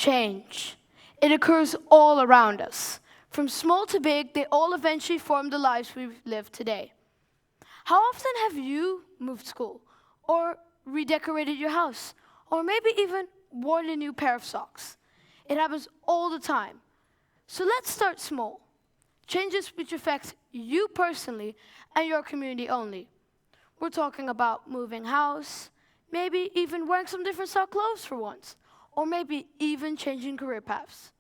Change. It occurs all around us. From small to big, they all eventually form the lives we live today. How often have you moved school, or redecorated your house, or maybe even worn a new pair of socks? It happens all the time. So let's start small. Changes which affect you personally and your community only. We're talking about moving house, maybe even wearing some different style clothes for once, or maybe even changing career paths.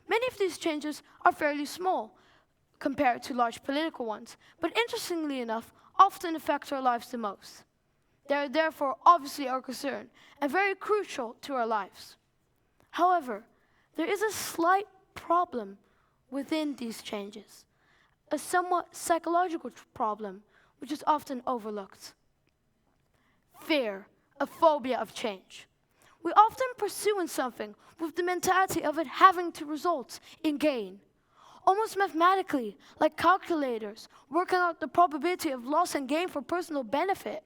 Many of these changes are fairly small compared to large political ones, but interestingly enough, often affect our lives the most. They are therefore obviously our concern and very crucial to our lives. However, there is a slight problem within these changes, a somewhat psychological problem which is often overlooked. Fear, a phobia of change. We often pursue something with the mentality of it having to result in gain. Almost mathematically, like calculators, working out the probability of loss and gain for personal benefit.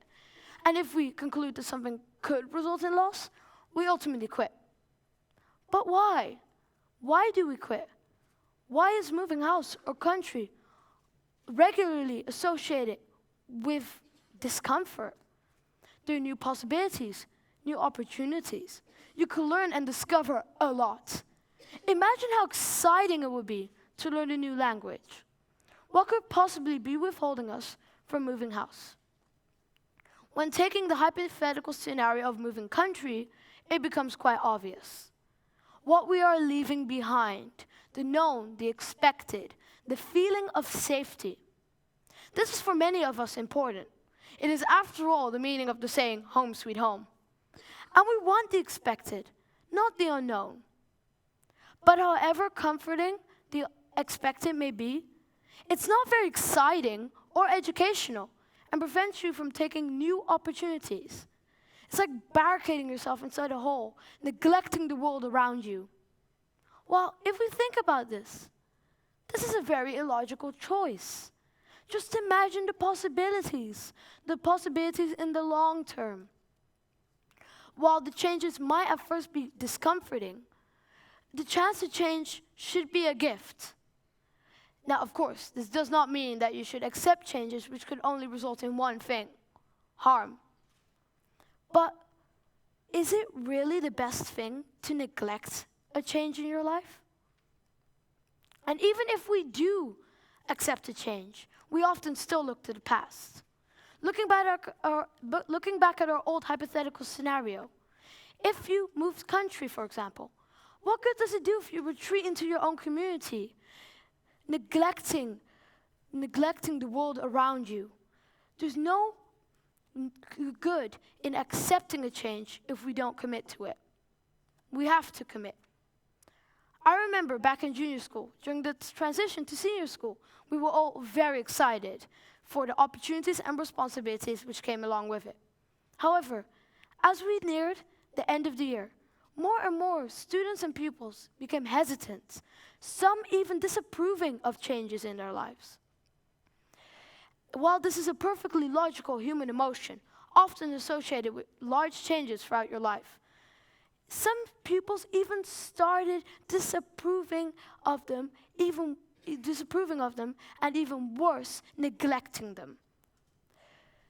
And if we conclude that something could result in loss, we ultimately quit. But why? Why do we quit? Why is moving house or country regularly associated with discomfort? There are new possibilities, new opportunities. You can learn and discover a lot. Imagine how exciting it would be to learn a new language. What could possibly be withholding us from moving house? When taking the hypothetical scenario of moving country, it becomes quite obvious. What we are leaving behind, the known, the expected, the feeling of safety. This is for many of us important. It is, after all, the meaning of the saying, home sweet home. And we want the expected, not the unknown. But however comforting the expected may be, it's not very exciting or educational and prevents you from taking new opportunities. It's like barricading yourself inside a hole, neglecting the world around you. Well, if we think about this is a very illogical choice. Just imagine the possibilities in the long term. While the changes might at first be discomforting, the chance to change should be a gift. Now, of course, this does not mean that you should accept changes which could only result in one thing: harm. But is it really the best thing to neglect a change in your life? And even if we do accept a change, we often still look to the past. Looking back at our old hypothetical scenario, if you moved country, for example, what good does it do if you retreat into your own community, neglecting the world around you? There's no good in accepting a change if we don't commit to it. We have to commit. I remember back in junior school, during the transition to senior school, we were all very excited for the opportunities and responsibilities which came along with it. However, as we neared the end of the year, more and more students and pupils became hesitant, some even disapproving of changes in their lives. While this is a perfectly logical human emotion, often associated with large changes throughout your life, some pupils even started disapproving of them, and even worse, neglecting them.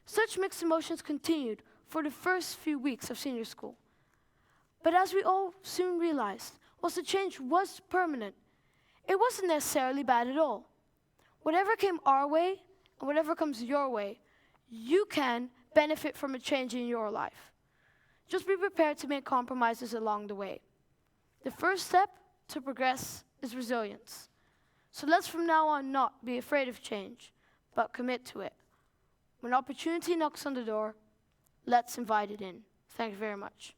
Such mixed emotions continued for the first few weeks of senior school. But as we all soon realized, whilst the change was permanent, it wasn't necessarily bad at all. Whatever came our way, and whatever comes your way, you can benefit from a change in your life. Just be prepared to make compromises along the way. The first step to progress is resilience. So let's from now on not be afraid of change, but commit to it. When opportunity knocks on the door, let's invite it in. Thank you very much.